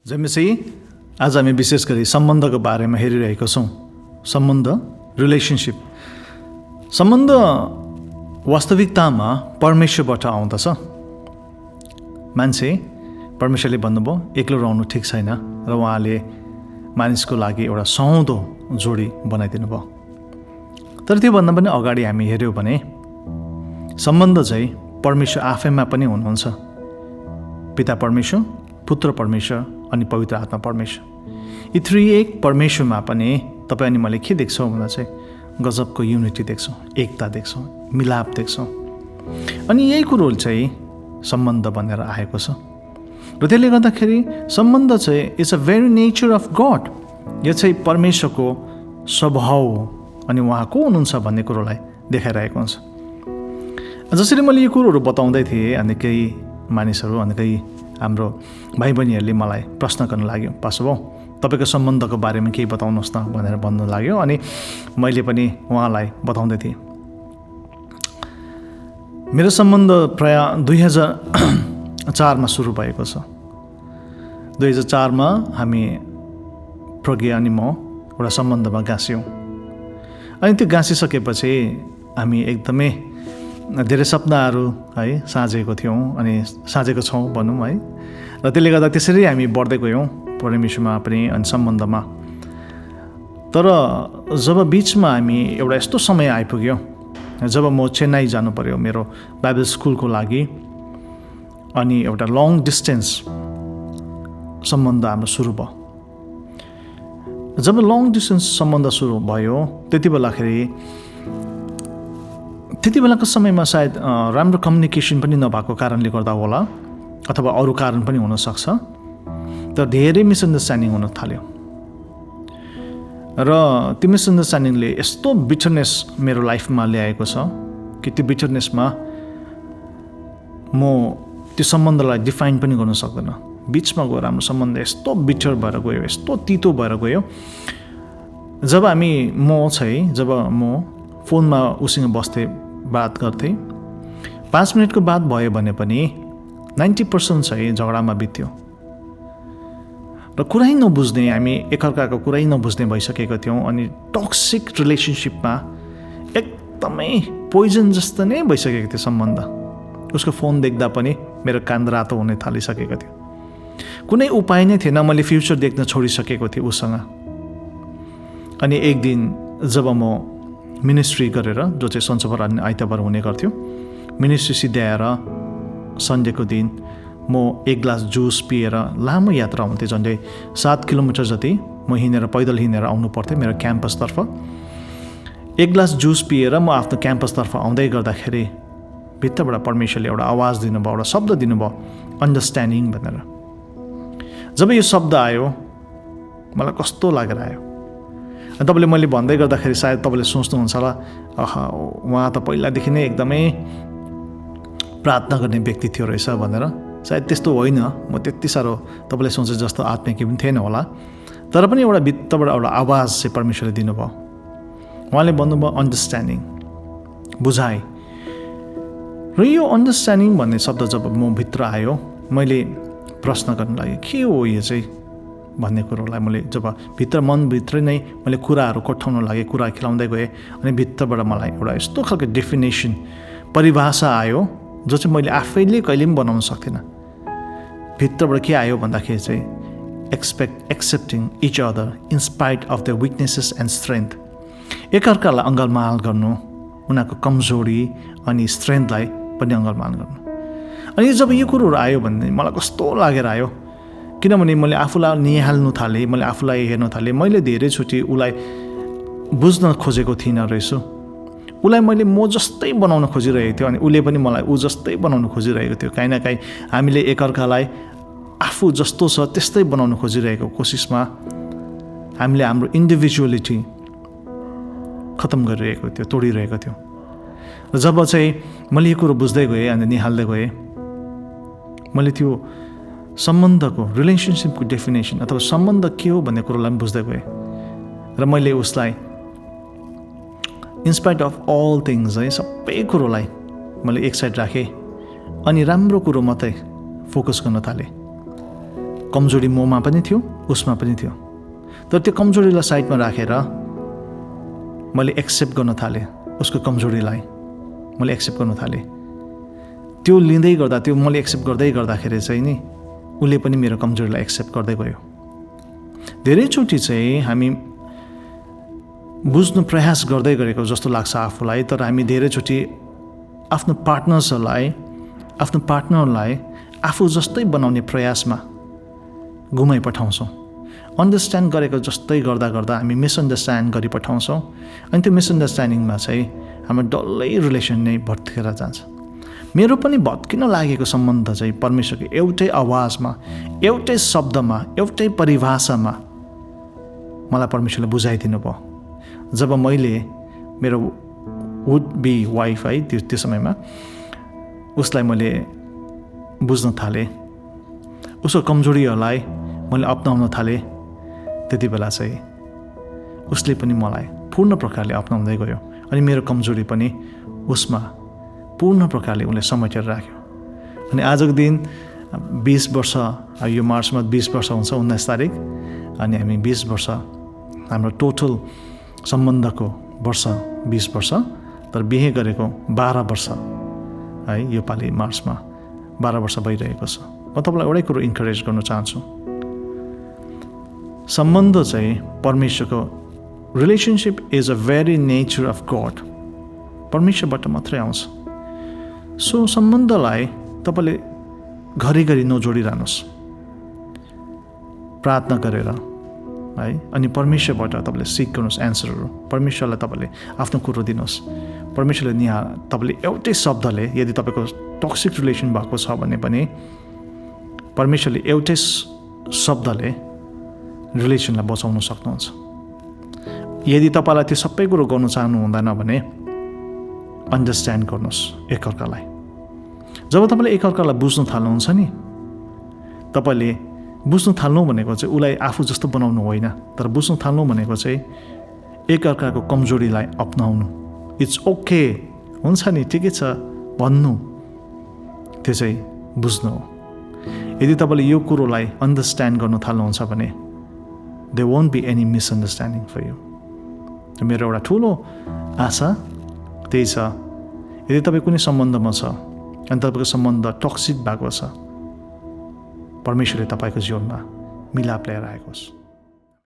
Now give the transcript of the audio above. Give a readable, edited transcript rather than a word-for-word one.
जमेसी आज हामी विशेष गरी सम्बन्धको बारेमा हेरिरहेको छौँ। सम्बन्ध, रिलेसनसिप। सम्बन्ध वास्तविकतामा परमेश्वरबाट आउँदछ। मान्छे परमेश्वरले भन्नुभयो एक्लो रहनु ठिक छैन र उहाँले मानिसको लागि एउटा सुहाउँदो जोडी बनाइदिनु भयो। तर त्योभन्दा पनि अगाडि हामी हेऱ्यौँ भने सम्बन्ध चाहिँ परमेश्वर आफैमा पनि हुनुहुन्छ। पिता परमेश्वर, पुत्र परमेश्वर अनि पवित्र आत्मा परमेश्वर। यी एक परमेश्वरमा पनि तपाईँ अनि मैले के देख्छौँ भन्दा चाहिँ गजबको युनिटी देख्छौँ, एकता देख्छौँ, मिलाप देख्छौँ। अनि यही कुरो चाहिँ सम्बन्ध भनेर आएको छ। र त्यसले गर्दाखेरि सम्बन्ध चाहिँ it's a very nature of God. यो चाहिँ परमेश्वरको स्वभाव हो अनि उहाँ को हुनुहुन्छ भन्ने कुरोलाई देखाइरहेको हुन्छ। जसरी मैले यो कुरोहरू बताउँदै थिएँ अनि केही मानिसहरू अनि केही हाम्रो भाइ बहिनीहरूले मलाई प्रश्न गर्न लाग्यो, पास्टर बाउ तपाईँको सम्बन्धको बारेमा केही बताउनुहोस् न भनेर भन्नु लाग्यो। अनि मैले पनि उहाँलाई बताउँदै थिएँ। मेरो सम्बन्ध प्राय 2004मा सुरु भएको छ। 2004मा हामी प्रज्ञा अनि म एउटा सम्बन्धमा गाँस्यौँ। अनि त्यो गाँसिसकेपछि हामी एकदमै धेरै सपनाहरू है साँझेको थियौँ अनि साँझेको छौँ भनौँ है। र त्यसले गर्दा त्यसरी हामी बढ्दै गयौँ परमेश्वरमा पनि अनि सम्बन्धमा। तर जब बिचमा हामी एउटा यस्तो समय आइपुग्यो जब म चेन्नई जानु पर्यो मेरो बाइबल स्कुलको लागि, अनि एउटा लङ डिस्टेन्स सम्बन्ध हाम्रो सुरु भयो। जब लङ डिस्टेन्स सम्बन्ध सुरु भयो त्यति बेलाको समयमा सायद राम्रो कम्युनिकेसन पनि नभएको कारणले गर्दा होला अथवा अरू कारण पनि हुनसक्छ, तर धेरै मिसअन्डरस्ट्यान्डिङ हुन थाल्यो। र त्यो मिसअन्डरस्ट्यान्डिङले यस्तो बिटरनेस मेरो लाइफमा ल्याएको छ कि त्यो बिटरनेसमा म त्यो सम्बन्धलाई डिफाइन पनि गर्न सक्दैन। बिचमा गएर हाम्रो सम्बन्ध यस्तो बिटर भएर गयो, यस्तो तितो भएर गयो। जब म फोनमा उसँग बस्थेँ, बात गर्थेँ, 5 मिनटको बात भयो भने पनि 90% चाहिँ झगडामा बित्यो। र कुरै नबुझ्ने, हामी एकअर्काको कुरै नबुझ्ने भइसकेको थियौँ। अनि टक्सिक रिलेसनसिपमा एकदमै पोइजन जस्तो नै भइसकेको थियो सम्बन्ध। उसको फोन देख्दा पनि मेरो कान रातो हुने थालिसकेको थियो। कुनै उपाय नै थिएन, मैले फ्युचर देख्न छोडिसकेको थिएँ उसँग। अनि एक दिन जब म मिनिस्ट्री गरेर, जो चाहिँ सन्चबार अनि आइतबार हुने गर्थ्यो, मिनिस्ट्री सिद्ध्याएर सन्डेको दिन म एक ग्लास जुस पिएर लामो यात्रा हुन्थेँ, झन्डै 7 किलोमिटर जति म पैदल हिँडेर आउनु पर्थ्यो मेरो क्याम्पसतर्फ। एक ग्लास जुस पिएर म आफ्नो क्याम्पसतर्फ आउँदै गर्दाखेरि भित्रबाट परमेश्वरले एउटा आवाज दिनुभयो, एउटा शब्द दिनुभयो, अन्डरस्ट्यान्डिङ भनेर। जब यो शब्द आयो मलाई कस्तो लागेर आयो। अनि तपाईँले मैले भन्दै गर्दाखेरि सायद तपाईँले सोच्नुहुन्छ होला, उहाँ त पहिलादेखि नै एकदमै प्रार्थना गर्ने व्यक्ति थियो रहेछ भनेर। सायद त्यस्तो होइन, म त्यति साह्रो तपाईँले सोचे जस्तो आत्मिक पनि थिएन होला। तर पनि एउटा भित्रबाट एउटा आवाज चाहिँ परमेश्वरले दिनुभयो। उहाँले भन्नुभयो अन्डरस्ट्यान्डिङ, बुझाइ। र यो अन्डरस्ट्यान्डिङ भन्ने शब्द जब म भित्र आयो, मैले प्रश्न गर्न लागेँ के हो यो चाहिँ भन्ने कुरोलाई। मैले जब मनभित्रै नै मैले कुराहरू कोठाउन लागेँ, कुरा खिलाउँदै गएँ, अनि भित्रबाट मलाई एउटा यस्तो खालको डेफिनेसन, परिभाषा आयो जो चाहिँ मैले आफैले कहिले पनि बनाउन सक्थिनँ। भित्रबाट के आयो भन्दाखेरि चाहिँ accepting each other in spite of the weaknesses and strength. एकअर्कालाई अङ्गलमाल गर्नु, उनीहरूको कमजोरी अनि स्ट्रेन्थलाई पनि अङ्गलमाल गर्नु। अनि जब यो कुरोहरू आयो भने मलाई कस्तो लागेर आयो, किनभने मैले आफूलाई निहाल्नु थालेँ, मैले आफूलाई हेर्न थालेँ। मैले धेरैचोटि उसलाई बुझ्न खोजेको थिइनँ रहेछु। उसलाई मैले म जस्तै बनाउन खोजिरहेको थियो अनि उसले पनि मलाई ऊ जस्तै बनाउन खोजिरहेको थियो। काहीँ न काहीँ हामीले एकअर्कालाई आफू जस्तो छ त्यस्तै बनाउन खोजिरहेको कोसिसमा हामीले हाम्रो इन्डिभिजुअलिटी खतम गरिरहेको थियो, तोडिरहेको थियो। र जब चाहिँ मैले यो कुरो बुझ्दै गएँ अनि निहाल्दै गएँ, मैले त्यो सम्बन्धको, रिलेसनसिपको डेफिनेसन अथवा सम्बन्ध के हो भन्ने कुरोलाई पनि बुझ्दै गएँ। र मैले उसलाई इन्स्पाइट अफ अल थिङ्स है, सबै कुरोलाई मैले एक साइड राखेँ अनि राम्रो कुरो मात्रै फोकस गर्न थालेँ। कमजोरी ममा पनि थियो, उसमा पनि थियो। तर त्यो कमजोरीलाई साइडमा राखेर मैले एक्सेप्ट गर्न थालेँ, उसको कमजोरीलाई मैले एक्सेप्ट गर्न थालेँ। त्यो लिँदै गर्दा, त्यो मैले एक्सेप्ट गर्दै गर्दाखेरि चाहिँ नि उसले पनि मेरो कमजोरीलाई एक्सेप्ट गर्दै गयो। धेरैचोटि चाहिँ हामी बुझ्नु प्रयास गर्दै गरेको जस्तो लाग्छ आफूलाई, तर हामी धेरैचोटि आफ्नो पार्टनरलाई आफू जस्तै बनाउने प्रयासमा गुमाइपठाउँछौँ। अन्डरस्ट्यान्ड गरेको जस्तै गर्दा गर्दा हामी मिसअन्डरस्ट्यान्ड गरिपठाउँछौँ, अनि त्यो मिसअन्डरस्ट्यान्डिङमा चाहिँ हाम्रो डल्लै रिलेसन नै भत्केर जान्छ। मेरो पनि भत्किन लागेको सम्बन्ध चाहिँ परमेश्वरको एउटै आवाजमा, एउटै शब्दमा, एउटै परिभाषामा मलाई परमेश्वरले बुझाइदिनु भयो। जब मैले मेरो वुड बी वाइफ है त्यो समयमा उसलाई मैले बुझ्न थालेँ, उसको कमजोरीहरूलाई मैले अपनाउन थालेँ, त्यति बेला चाहिँ उसले पनि मलाई पूर्ण प्रकारले अपनाउँदै गयो, अनि मेरो कमजोरी पनि उसमा पूर्ण प्रकारले उसले समेटेर राख्यो। अनि आजको दिन 20 वर्ष, यो मार्चमा 20 वर्ष हुन्छ, 19 तारिक, अनि हामी 20 वर्ष, हाम्रो टोटल सम्बन्धको वर्ष 20 वर्ष, तर बिहे गरेको 12 वर्ष है, यो पालि मार्चमा 12 वर्ष भइरहेको छ। म तपाईँलाई एउटै कुरो इन्करेज गर्न चाहन्छु, सम्बन्ध चाहिँ परमेश्वरको, relationship is a very nature of God, परमेश्वरबाट मात्रै आउँछ। सो सम्बन्धलाई तपाईँले घरिघरि नजोडिरहनुहोस्, प्रार्थना गरेर है, अनि परमेश्वरबाट तपाईँले सिक गर्नुहोस् एन्सरहरू। परमेश्वरलाई तपाईँले आफ्नो कुरो दिनुहोस्। परमेश्वरले तपाईँले एउटै शब्दले, यदि तपाईँको टक्सिक रिलेसन भएको छ भने पनि परमेश्वरले एउटै शब्दले रिलेसनलाई बचाउन सक्नुहुन्छ। यदि तपाईँलाई त्यो सबै कुरो गर्नु चाहनु हुँदैन भने अन्डरस्ट्यान्ड गर्नुहोस् एकअर्कालाई। जब तपाईँले एकअर्कालाई बुझ्नु थाल्नुहुन्छ नि, तपाईँले बुझ्नु थाल्नु भनेको चाहिँ उसलाई आफू जस्तो बनाउनु होइन, तर बुझ्नु थाल्नु भनेको चाहिँ एकअर्काको कमजोरीलाई अपनाउनु। इट्स ओके, हुन्छ नि, ठिकै छ भन्नु, त्यो चाहिँ बुझ्नु हो। यदि तपाईँले यो कुरोलाई अन्डरस्ट्यान्ड गर्न थाल्नुहुन्छ भने there won't be any misunderstanding for you। मेरो एउटा ठुलो आशा त्यही छ, यदि तपाईँ कुनै सम्बन्धमा छ अनि तपाईँको सम्बन्ध टक्सिक भएको छ, परमेश्वरले तपाईँको जीवनमा मिलाप ल्याएर आएको छ।